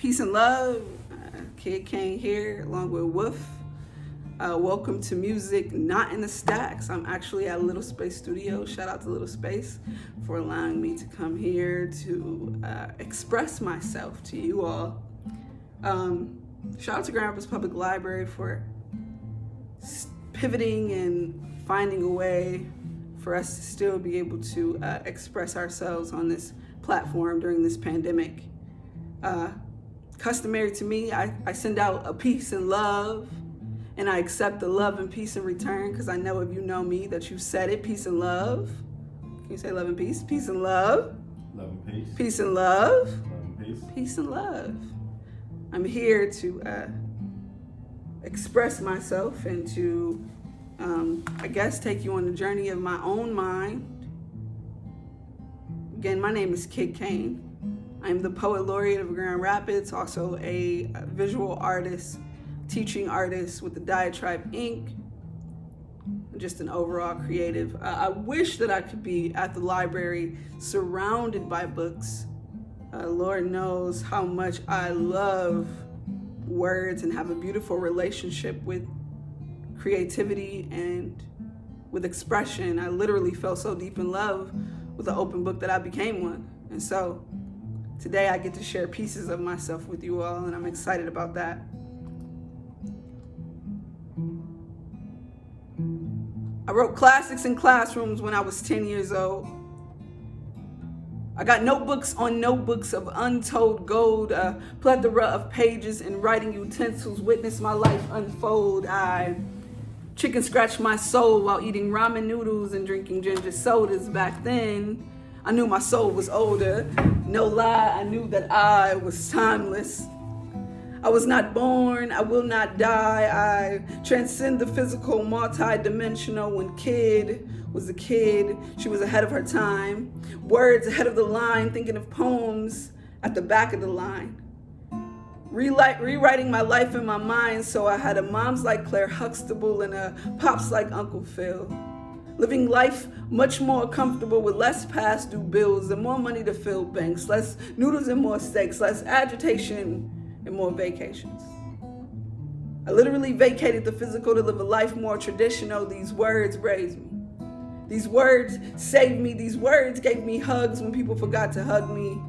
Peace and love. Kyd Kane here, along with Wolf. Welcome to Music Not in the Stacks. I'm actually at Little Space Studio. Shout out to Little Space for allowing me to come here to express myself to you all. Shout out to Grand Rapids Poet Laureate for pivoting and finding a way for us to still be able to express ourselves on this platform during this pandemic. Customary to me, I send out a peace and love, and I accept the love and peace in return, because I know if you know me that you said it, peace and love. Can you say love and peace? Peace and love. Love and peace. Peace and love. Love and peace. Peace and love. I'm here to express myself and to, I guess, take you on the journey of my own mind. Again, my name is Kyd Kane. I'm the Poet Laureate of Grand Rapids, also a visual artist, teaching artist with the Diatribe Inc., just an overall creative. I wish that I could be at the library surrounded by books. Lord knows how much I love words and have a beautiful relationship with creativity and with expression. I literally fell so deep in love with the open book that I became one. And so today I get to share pieces of myself with you all, and I'm excited about that. I wrote classics in classrooms when I was 10 years old. I got notebooks on notebooks of untold gold, a plethora of pages and writing utensils witnessed my life unfold. I chicken scratched my soul while eating ramen noodles and drinking ginger sodas. Back then, I knew my soul was older. No lie, I knew that I was timeless. I was not born, I will not die. I transcend the physical, multi-dimensional. When Kyd was a kid, she was ahead of her time. Words ahead of the line, thinking of poems at the back of the line. Rewriting my life in my mind, so I had a mom's like Claire Huxtable and a pops like Uncle Phil. Living life much more comfortable with less past due bills and more money to fill banks, less noodles and more steaks, less agitation and more vacations. I literally vacated the physical to live a life more traditional. These words raised me. These words saved me. These words gave me hugs when people forgot to hug me.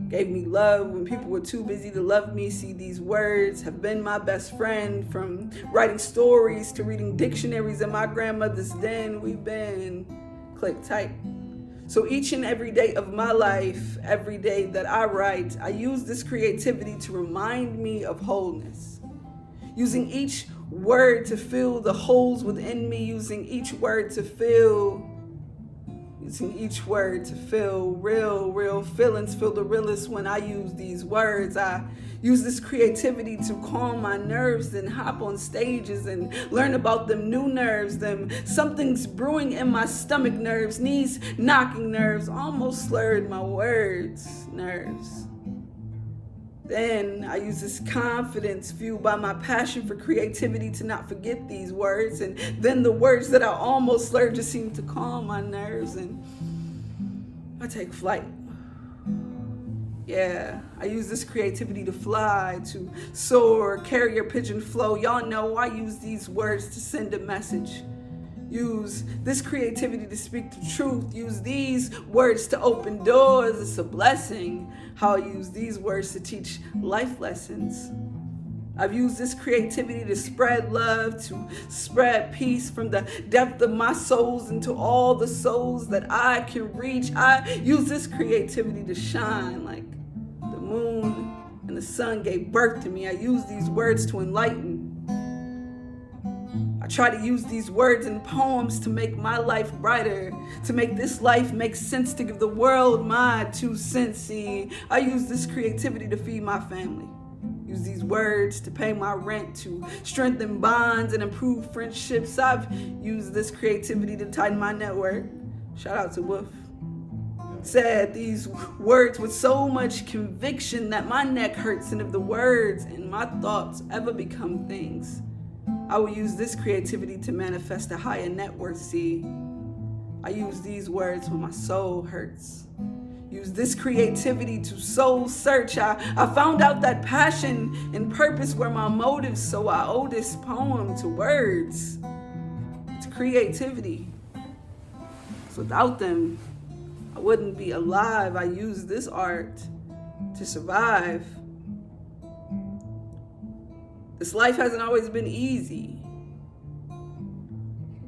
Gave me love when people were too busy to love me. See, these words have been my best friend. From writing stories to reading dictionaries in my grandmother's den, we've been click tight. So each and every day of my life, every day that I write, I use this creativity to remind me of wholeness. Using each word to fill the holes within me, using each word to fill real feelings, feel the realest when I use these words. I use this creativity to calm my nerves, then hop on stages and learn about them new nerves, them something's brewing in my stomach nerves, knees knocking nerves, almost slurred my words, nerves. Then I use this confidence fueled by my passion for creativity to not forget these words. And then the words that I almost slurred just seem to calm my nerves, and I take flight. Yeah, I use this creativity to fly, to soar, carrier pigeon flow. Y'all know I use these words to send a message. Use this creativity to speak the truth. Use these words to open doors. It's a blessing how I use these words to teach life lessons. I've used this creativity to spread love, to spread peace from the depth of my souls into all the souls that I can reach. I use this creativity to shine like the moon and the sun gave birth to me. I use these words to enlighten. I try to use these words and poems to make my life brighter, to make this life make sense, to give the world my 2 cents. See, I use this creativity to feed my family. Use these words to pay my rent, to strengthen bonds and improve friendships. I've used this creativity to tighten my network. Shout out to Wolf. Said these words with so much conviction that my neck hurts, and if the words and my thoughts ever become things, I will use this creativity to manifest a higher net worth. See, I use these words when my soul hurts. Use this creativity to soul search. I found out that passion and purpose were my motives, so I owe this poem to words, to creativity. So without them, I wouldn't be alive. I use this art to survive. This life hasn't always been easy,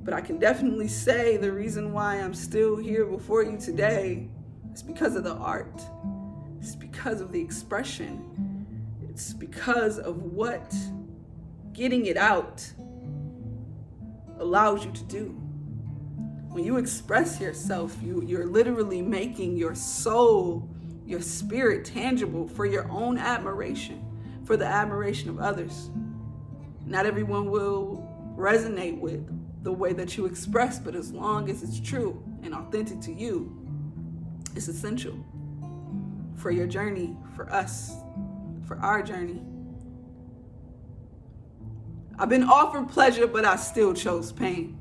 but I can definitely say the reason why I'm still here before you today is because of the art. It's because of the expression. It's because of what getting it out allows you to do. When you express yourself, you're literally making your soul, your spirit tangible for your own admiration, for the admiration of others. Not everyone will resonate with the way that you express, but as long as it's true and authentic to you, it's essential for your journey, for us, for our journey. I've been offered pleasure, but I still chose pain.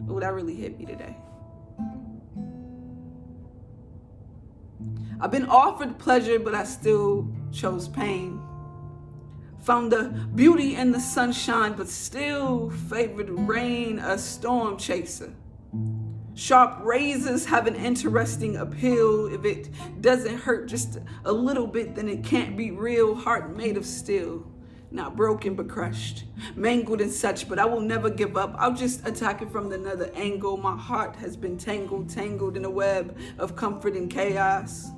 Oh, that really hit me today. I've been offered pleasure, but I still chose pain. Found the beauty in the sunshine, but still favored rain, a storm chaser. Sharp razors have an interesting appeal. If it doesn't hurt just a little bit, then it can't be real. Heart made of steel. Not broken but crushed, mangled and such, but I will never give up. I'll just attack it from another angle. My heart has been tangled in a web of comfort and chaos.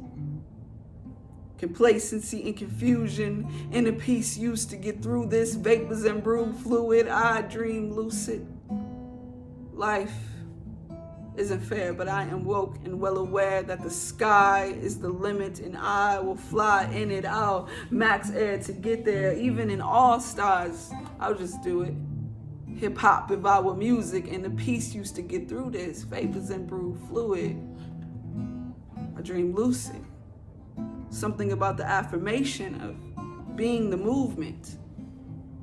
Complacency and confusion, inner peace used to get through this. Vapors and brew fluid, I dream lucid. Life isn't fair, but I am woke and well aware that the sky is the limit and I will fly in it. I'll max air to get there. Even in all stars, I'll just do it. Hip hop if I were music, and the peace used to get through this. Vapors and brew fluid. I dream lucid. Something about the affirmation of being the movement.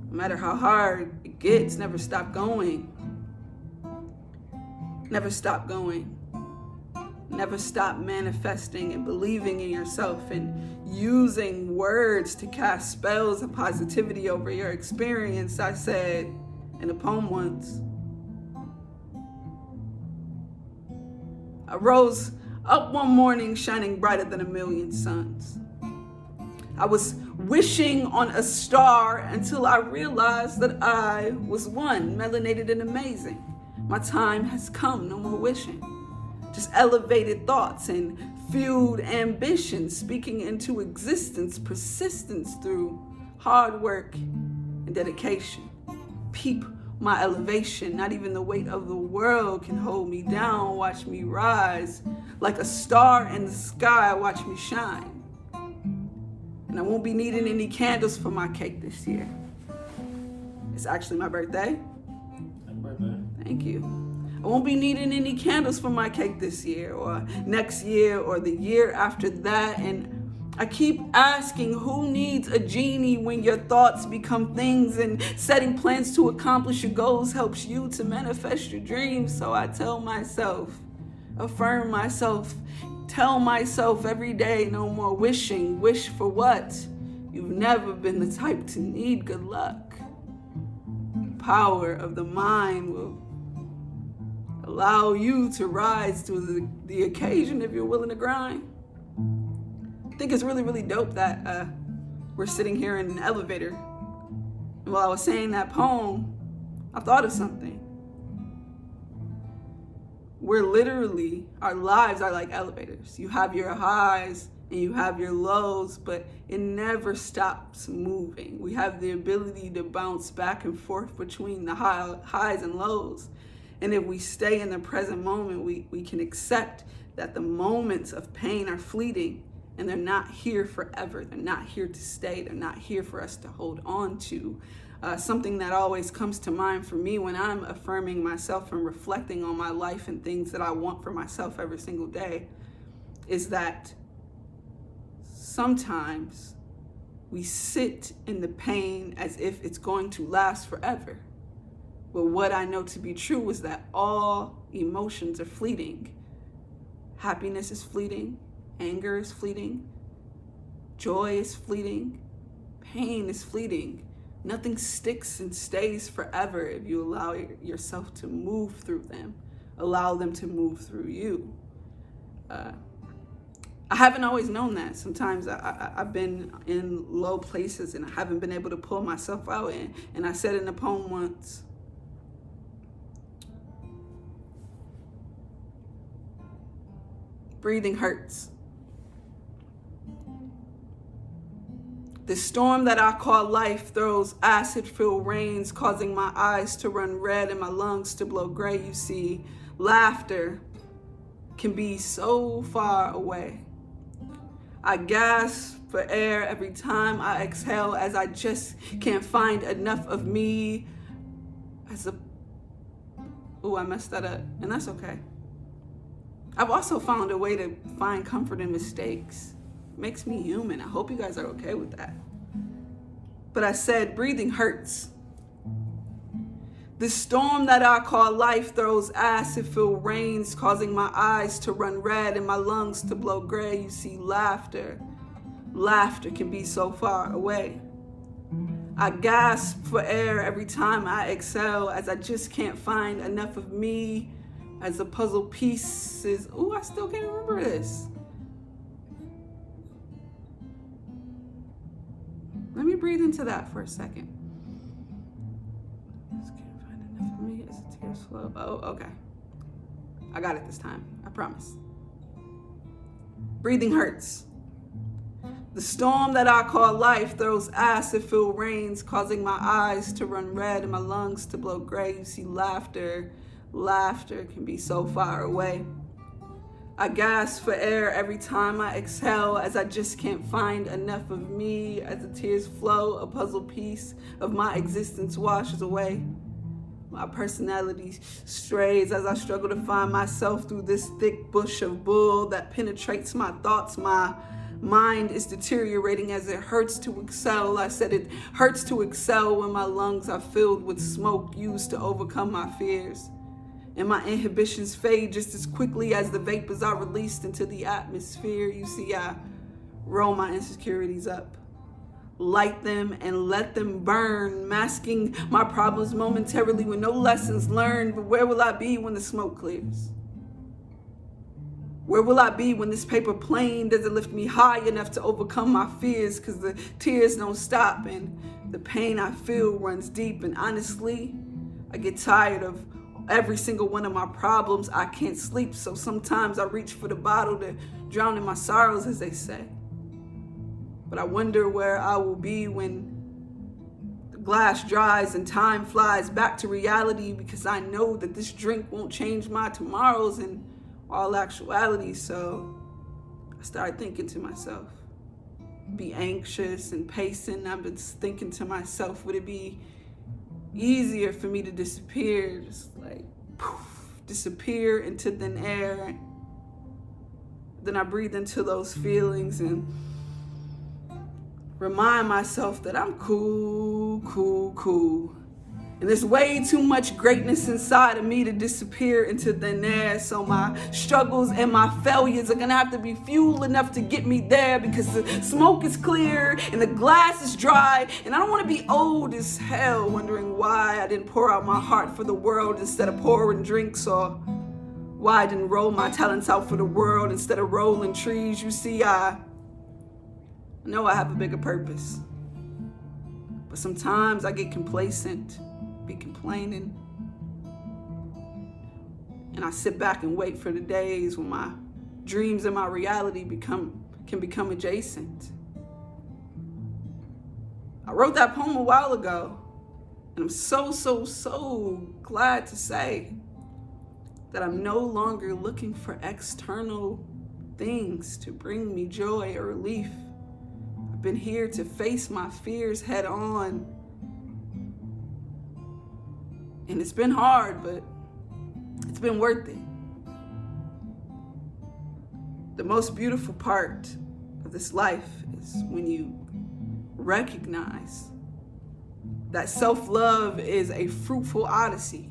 No matter how hard it gets, never stop going. Never stop going. Never stop manifesting and believing in yourself and using words to cast spells of positivity over your experience. I said in a poem once, I rose up one morning shining brighter than a million suns. I was wishing on a star until I realized that I was one, melanated and amazing. My time has come, no more wishing. Just elevated thoughts and fueled ambition, speaking into existence, persistence through hard work and dedication. Peep my elevation, not even the weight of the world can hold me down. Watch me rise like a star in the sky, watch me shine. And I won't be needing any candles for my cake this year. It's actually my birthday. Happy birthday. Thank you. I won't be needing any candles for my cake this year or next year or the year after that. And I keep asking, who needs a genie when your thoughts become things, and setting plans to accomplish your goals helps you to manifest your dreams. So I tell myself, affirm myself, tell myself every day, no more wishing. Wish for what? You've never been the type to need good luck. The power of the mind will allow you to rise to the occasion if you're willing to grind. I think it's really, really dope that we're sitting here in an elevator. And while I was saying that poem, I thought of something. We're literally, our lives are like elevators. You have your highs and you have your lows, but it never stops moving. We have the ability to bounce back and forth between the highs and lows. And if we stay in the present moment, we can accept that the moments of pain are fleeting and they're not here forever. They're not here to stay. They're not here for us to hold on to. Something that always comes to mind for me when I'm affirming myself and reflecting on my life and things that I want for myself every single day is that sometimes we sit in the pain as if it's going to last forever. But what I know to be true is that all emotions are fleeting. Happiness is fleeting. Anger is fleeting. Joy is fleeting. Pain is fleeting. Nothing sticks and stays forever if you allow yourself to move through them. Allow them to move through you. I haven't always known that. Sometimes I've been in low places and I haven't been able to pull myself out. And I said in a poem once, breathing hurts. The storm that I call life throws acid-filled rains, causing my eyes to run red and my lungs to blow gray. You see, laughter can be so far away. I gasp for air every time I exhale, as I just can't find enough of me as a... Ooh, I messed that up, and that's okay. I've also found a way to find comfort in mistakes. It makes me human. I hope you guys are okay with that. But I said, breathing hurts. The storm that I call life throws acid-filled rains, causing my eyes to run red and my lungs to blow gray. You see, laughter can be so far away. I gasp for air every time I exhale, as I just can't find enough of me as the puzzle pieces. Ooh, I still can't remember this. Let me breathe into that for a second. Me as the tears flow. Oh, okay. I got it this time. I promise. Breathing hurts. The storm that I call life throws acid-filled rains, causing my eyes to run red and my lungs to blow gray. You see, laughter can be so far away. I gasp for air every time I exhale, as I just can't find enough of me as the tears flow. A puzzle piece of my existence washes away. My personality strays as I struggle to find myself through this thick bush of bull that penetrates my thoughts. My mind is deteriorating as it hurts to excel. I said it hurts to excel when my lungs are filled with smoke used to overcome my fears. And my inhibitions fade just as quickly as the vapors are released into the atmosphere. You see, I roll my insecurities up, light them and let them burn, masking my problems momentarily with no lessons learned. But where will I be when the smoke clears? Where will I be when this paper plane doesn't lift me high enough to overcome my fears? Because the tears don't stop and the pain I feel runs deep. And honestly, I get tired of every single one of my problems. I can't sleep, so sometimes I reach for the bottle to drown in my sorrows, as they say. But I wonder where I will be when the glass dries and time flies back to reality, because I know that this drink won't change my tomorrows in all actuality. So I started thinking to myself, be anxious and pacing. I've been thinking to myself, would it be easier for me to disappear, just like poof, disappear into thin air? Then I breathe into those feelings and remind myself that I'm cool. And there's way too much greatness inside of me to disappear into thin air. So my struggles and my failures are gonna have to be fuel enough to get me there, because the smoke is clear and the glass is dry. And I don't wanna be old as hell wondering why I didn't pour out my heart for the world instead of pouring drinks, or why I didn't roll my talents out for the world instead of rolling trees. You see, I know I have a bigger purpose, but sometimes I get complacent, be complaining, and I sit back and wait for the days when my dreams and my reality can become adjacent. I wrote that poem a while ago, and I'm so glad to say that I'm no longer looking for external things to bring me joy or relief. I've been here to face my fears head on. And it's been hard, but it's been worth it. The most beautiful part of this life is when you recognize that self-love is a fruitful odyssey.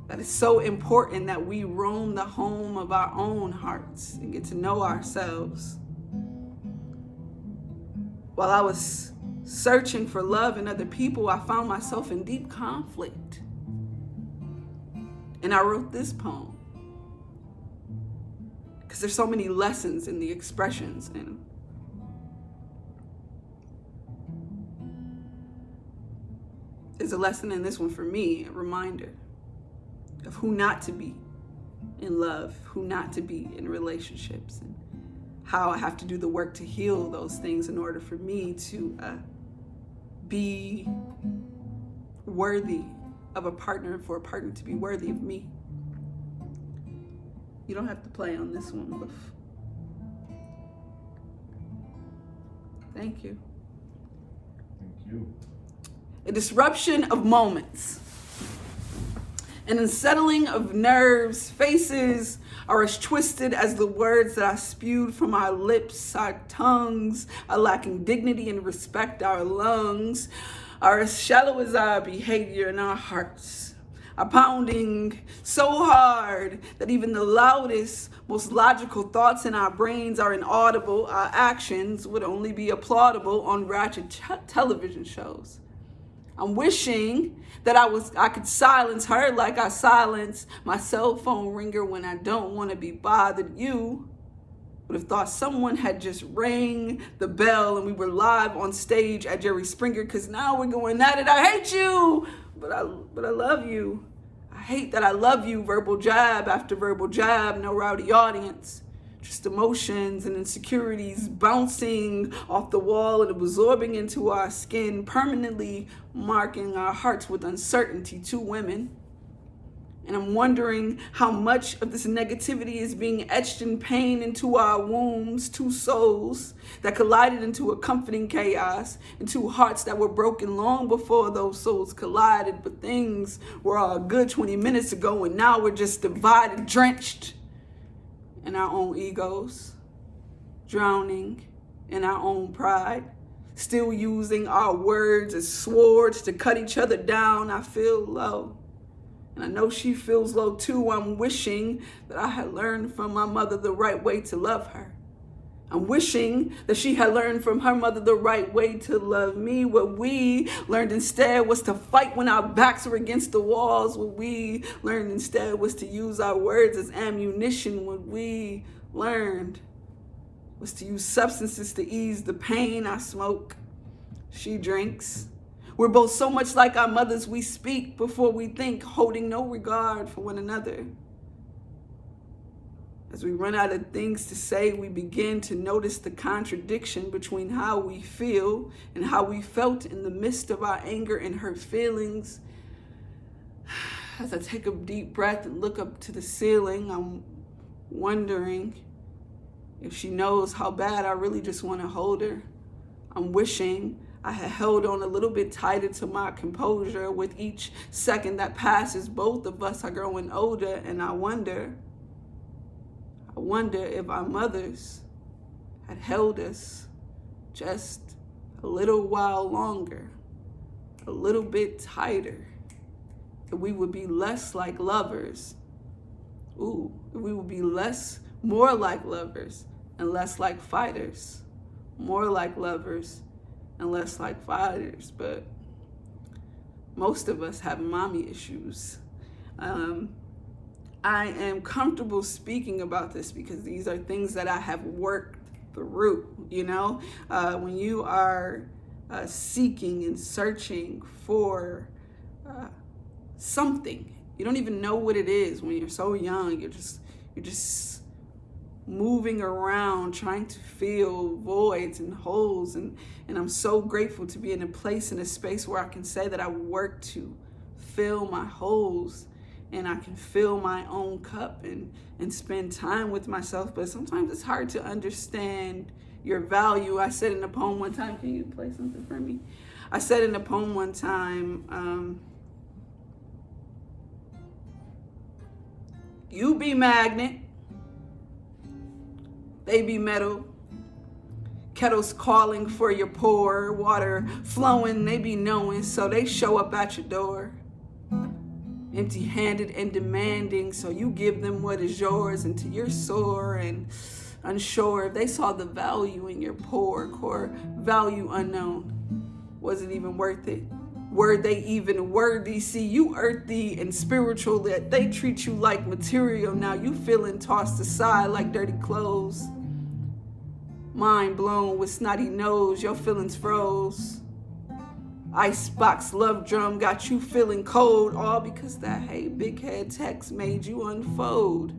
that it's so important that we roam the home of our own hearts and get to know ourselves. While I was searching for love in other people, I found myself in deep conflict. And I wrote this poem because there's so many lessons in the expressions. And there's a lesson in this one for me, a reminder of who not to be in love, who not to be in relationships, and how I have to do the work to heal those things in order for me to be worthy of a partner, and for a partner to be worthy of me. You don't have to play on this one, but thank you. Thank you. A disruption of moments, an unsettling of nerves. Faces are as twisted as the words that I spewed from our lips. Our tongues are lacking dignity and respect. Our lungs are as shallow as our behavior, and our hearts are pounding so hard that even the loudest, most logical thoughts in our brains are inaudible. Our actions would only be applaudable on ratchet television shows. I'm wishing that I could silence her like I silence my cell phone ringer when I don't want to be bothered. You would have thought someone had just rang the bell and we were live on stage at Jerry Springer, because now we're going at it. I hate you, but I love you. I hate that I love you. Verbal jab after verbal jab, no rowdy audience. Just emotions and insecurities bouncing off the wall and absorbing into our skin, permanently marking our hearts with uncertainty. Two women. And I'm wondering how much of this negativity is being etched in pain into our wombs. Two souls that collided into a comforting chaos, and two hearts that were broken long before those souls collided. But things were all good 20 minutes ago, and now we're just divided, drenched in our own egos, drowning in our own pride, still using our words as swords to cut each other down. I feel low, and I know she feels low too. I'm wishing that I had learned from my mother the right way to love her. I'm wishing that she had learned from her mother the right way to love me. What we learned instead was to fight when our backs were against the walls. What we learned instead was to use our words as ammunition. What we learned was to use substances to ease the pain. I smoke, she drinks. We're both so much like our mothers. We speak before we think, holding no regard for one another. As we run out of things to say, we begin to notice the contradiction between how we feel and how we felt in the midst of our anger and hurt feelings. As I take a deep breath and look up to the ceiling, I'm wondering if she knows how bad I really just want to hold her. I'm wishing I had held on a little bit tighter to my composure. With each second that passes, both of us are growing older, and I wonder if our mothers had held us just a little while longer, a little bit tighter, if we would be less like lovers. If we would be more like lovers and less like fighters. More like lovers and less like fighters. But most of us have mommy issues. I am comfortable speaking about this because these are things that I have worked through. When you are seeking and searching for something, you don't even know what it is. When you're so young, you're just moving around trying to fill voids and holes, and I'm so grateful to be in a place, in a space where I can say that I work to fill my holes, and I can fill my own cup and spend time with myself. But sometimes it's hard to understand your value. I said in a poem one time, can you play something for me? I said in a poem one time, you be magnet, they be metal, kettles calling for your pour, water flowing, they be knowing, so they show up at your door. empty-handed and demanding, so you give them what is yours until you're sore and unsure if they saw the value in your poor, core value unknown. Was it even worth it? Were they even worthy? See, you earthy and spiritual, that they treat you like material. Now you feeling tossed aside like dirty clothes. Mind blown with snotty nose, your feelings froze. Icebox love drum got you feeling cold, all because that hey big head text made you unfold.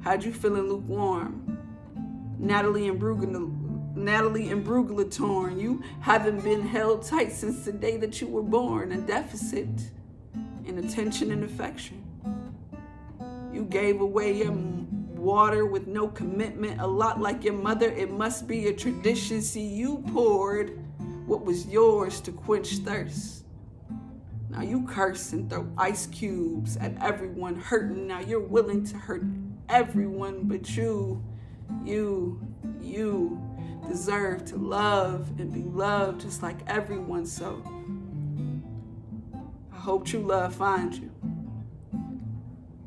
Had you feeling lukewarm. Natalie and Brugula torn. You haven't been held tight since the day that you were born. A deficit in attention and affection. You gave away your water with no commitment, a lot like your mother. It must be a tradition. See, you poured what was yours to quench thirst. Now you curse and throw ice cubes at everyone hurting. Now you're willing to hurt everyone but you deserve to love and be loved just like everyone. So I hope true love finds you.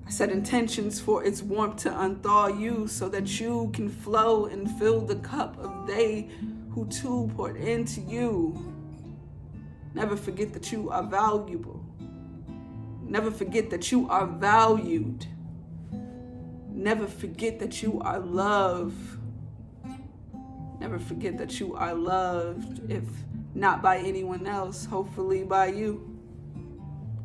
I set intentions for its warmth to unthaw you so that you can flow and fill the cup of they who too poured into you. Never forget that you are valuable. Never forget that you are valued. Never forget that you are loved. Never forget that you are loved, if not by anyone else, hopefully by you.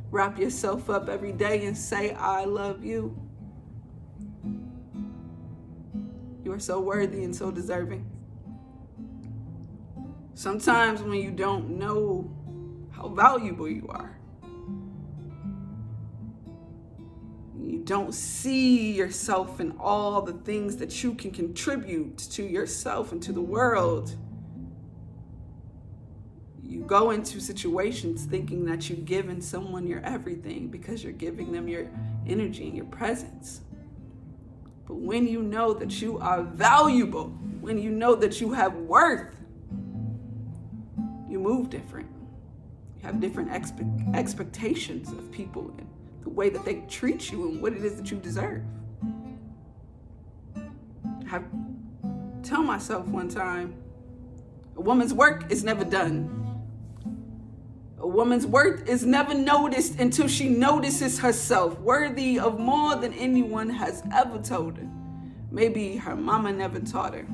Wrap yourself up every day and say, I love you. You are so worthy and so deserving. Sometimes when you don't know how valuable you are, you don't see yourself in all the things that you can contribute to yourself and to the world. You go into situations thinking that you've given someone your everything because you're giving them your energy and your presence. But when you know that you are valuable, when you know that you have worth, you move different. You have different expectations of people and the way that they treat you and what it is that you deserve. I tell myself one time, a woman's work is never done. A woman's worth is never noticed until she notices herself worthy of more than anyone has ever told her. Maybe her mama never taught her.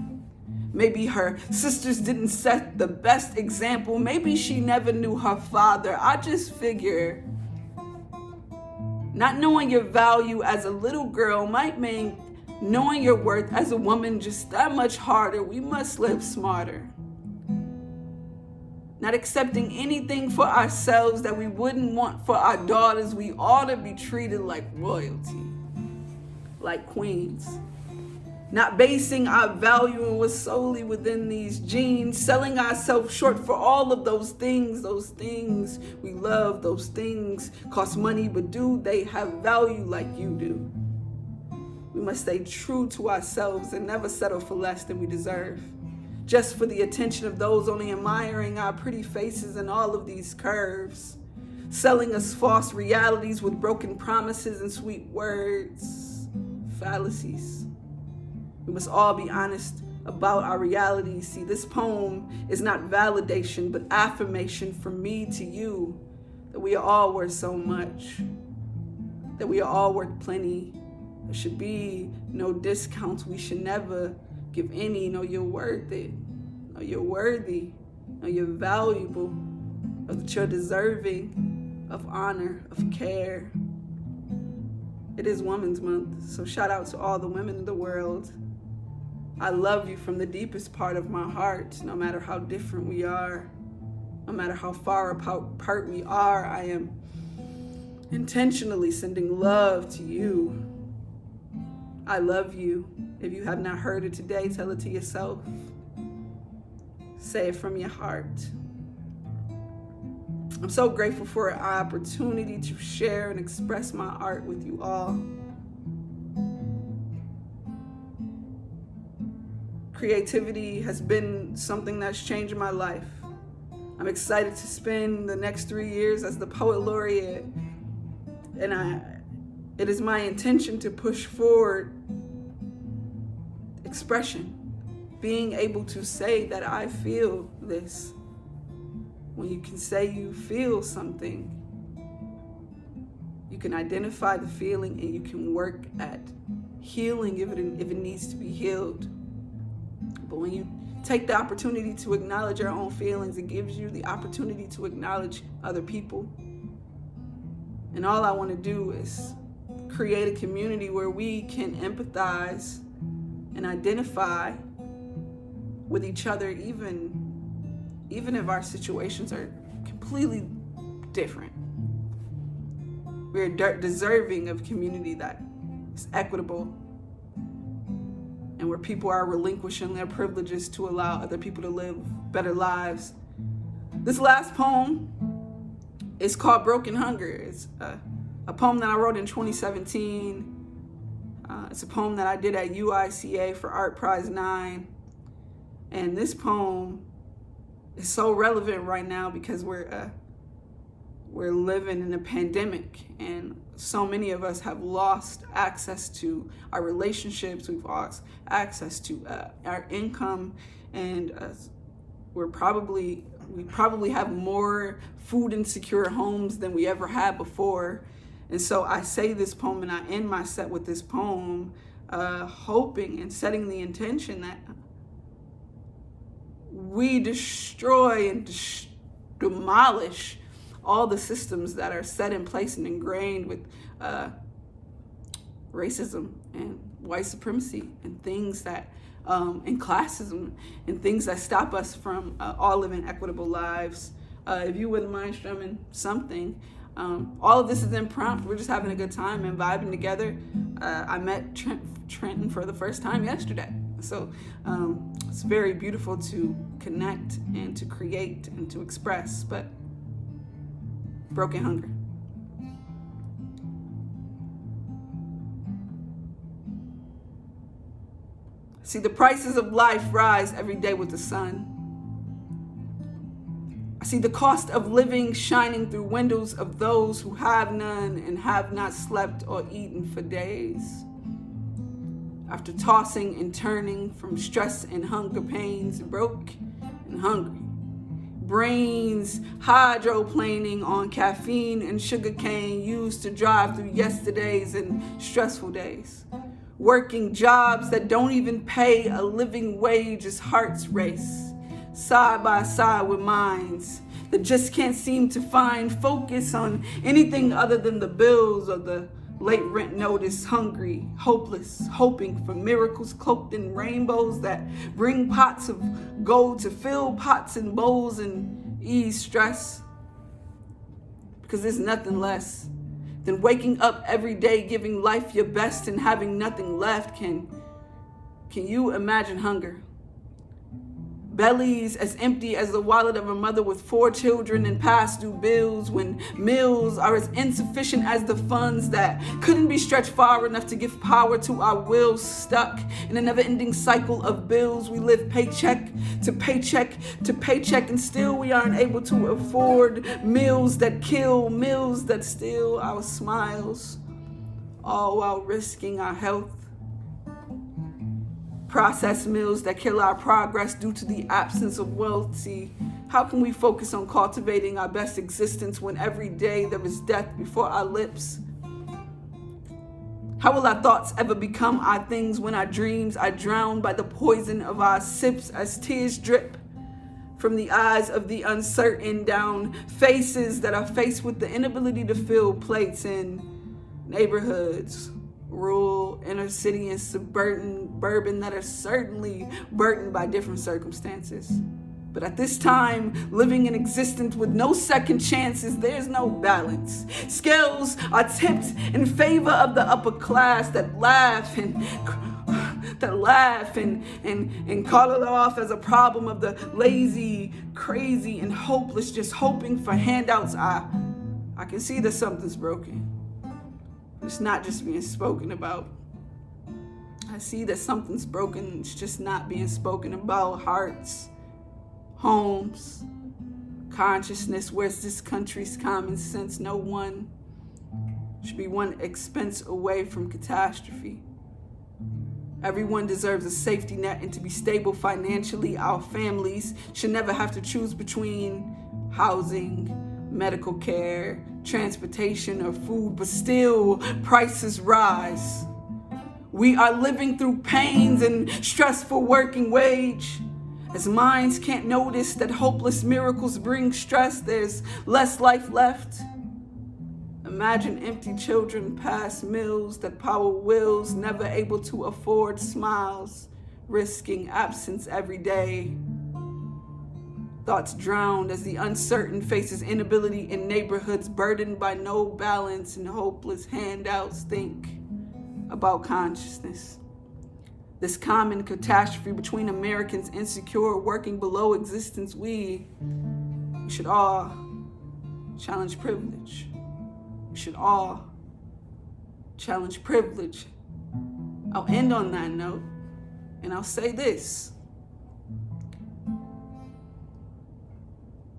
Maybe her sisters didn't set the best example. Maybe she never knew her father. I just figure not knowing your value as a little girl might make knowing your worth as a woman just that much harder. We must live smarter. Not accepting anything for ourselves that we wouldn't want for our daughters. We ought to be treated like royalty, like queens. Not basing our value on what's solely within these genes, selling ourselves short for all of those things we love. Those things cost money, but do they have value like you do? We must stay true to ourselves and never settle for less than we deserve, just for the attention of those only admiring our pretty faces and all of these curves, selling us false realities with broken promises and sweet words, fallacies. We must all be honest about our reality. See, this poem is not validation, but affirmation from me to you, that we are all worth so much, that we are all worth plenty. There should be no discounts. We should never give any. No, you're worth it. No, you're worthy. No, you're valuable. No, that you're deserving of honor, of care. It is Women's Month, so shout out to all the women in the world. I love you from the deepest part of my heart, no matter how different we are, no matter how far apart we are. I am intentionally sending love to you. I love you. If you have not heard it today, tell it to yourself. Say it from your heart. I'm so grateful for an opportunity to share and express my art with you all. Creativity has been something that's changed my life. I'm excited to spend the next 3 years as the Poet Laureate. it is my intention to push forward expression, being able to say that I feel this. When you can say you feel something, you can identify the feeling and you can work at healing if it needs to be healed. But when you take the opportunity to acknowledge your own feelings, it gives you the opportunity to acknowledge other people. And all I want to do is create a community where we can empathize and identify with each other, even if our situations are completely different. We're deserving of community that is equitable and where people are relinquishing their privileges to allow other people to live better lives. This last poem is called Broken Hunger. It's a poem that I wrote in 2017. It's a poem that I did at UICA for Art Prize 9. And this poem is so relevant right now because we're living in a pandemic, and so many of us have lost access to our relationships. We've lost access to our income, and we probably have more food insecure homes than we ever had before. And so I say this poem, and I end my set with this poem, hoping and setting the intention that we destroy and demolish all the systems that are set in place and ingrained with racism and white supremacy and things that and classism and things that stop us from all living equitable lives. If you wouldn't mind strumming something. All of this is impromptu. We're just having a good time and vibing together. I met Trenton for the first time yesterday. So it's very beautiful to connect and to create and to express, but broken hunger. See the prices of life rise every day with the sun. I see the cost of living shining through windows of those who have none and have not slept or eaten for days. After tossing and turning from stress and hunger pains, broke and hungry. Brains hydroplaning on caffeine and sugar cane used to drive through yesterdays and stressful days. Working jobs that don't even pay a living wage as hearts race, side by side with minds that just can't seem to find focus on anything other than the bills or the late rent notice, hungry, hopeless, hoping for miracles cloaked in rainbows that bring pots of gold to fill pots and bowls and ease stress. Because there's nothing less than waking up every day, giving life your best and having nothing left. Can you imagine hunger? Bellies as empty as the wallet of a mother with 4 children and past due bills, when meals are as insufficient as the funds that couldn't be stretched far enough to give power to our wills, stuck in a never-ending cycle of bills. We live paycheck to paycheck to paycheck, and still we aren't able to afford meals that kill, meals that steal our smiles, all while risking our health. Processed meals that kill our progress due to the absence of wealth. See, how can we focus on cultivating our best existence when every day there is death before our lips? How will our thoughts ever become our things when our dreams are drowned by the poison of our sips as tears drip from the eyes of the uncertain down faces that are faced with the inability to fill plates in neighborhoods, rural, inner city, and suburban that are certainly burdened by different circumstances. But at this time, living in existence with no second chances, there's no balance. Scales are tipped in favor of the upper class that laugh and call it off as a problem of the lazy, crazy, and hopeless, just hoping for handouts. I can see that something's broken. It's not just being spoken about. I see that something's broken. It's just not being spoken about. Hearts, homes, consciousness. Where's this country's common sense? No one should be one expense away from catastrophe. Everyone deserves a safety net and to be stable financially. Our families should never have to choose between housing, medical care, transportation, or food, but still prices rise. We are living through pains and stressful working wage. As minds can't notice that hopeless miracles bring stress, there's less life left. Imagine empty children past meals that power wills, never able to afford smiles, risking absence every day. Thoughts drowned as the uncertain faces inability in neighborhoods burdened by no balance and hopeless handouts. Think about consciousness. This common catastrophe between Americans insecure, working below existence, we should all challenge privilege. We should all challenge privilege. I'll end on that note, and I'll say this.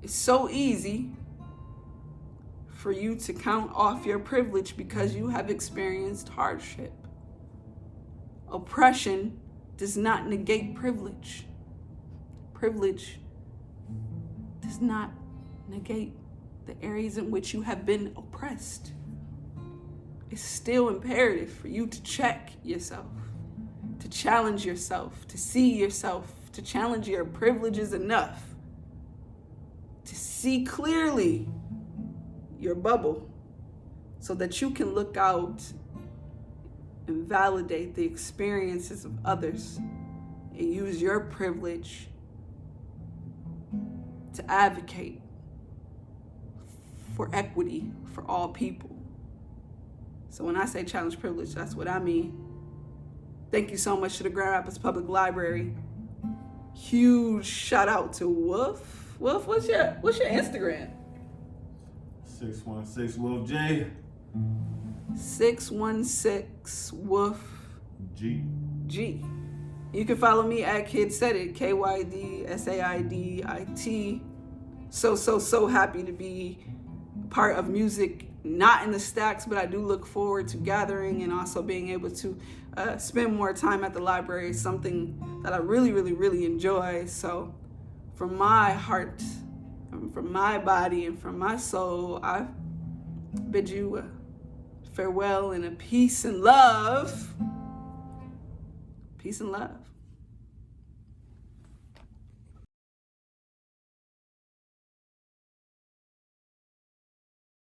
It's so easy for you to count off your privilege because you have experienced hardship. Oppression does not negate privilege. Privilege does not negate the areas in which you have been oppressed. It's still imperative for you to check yourself, to challenge yourself, to see yourself, to challenge your privileges enough to see clearly your bubble so that you can look out and validate the experiences of others and use your privilege to advocate for equity for all people. So when I say challenge privilege, that's what I mean. Thank you so much to the Grand Rapids Public Library. Huge shout out to Wolf. Wolf, what's your Instagram? 616 Wolf J. 616 Wolf G. You can follow me at Kyd Said It, KYDSAIDIT. So happy to be part of music, not in the stacks, but I do look forward to gathering and also being able to spend more time at the library. It's something that I really enjoy. So from my heart, from my body, and from my soul, I bid you farewell and a peace and love. Peace and love.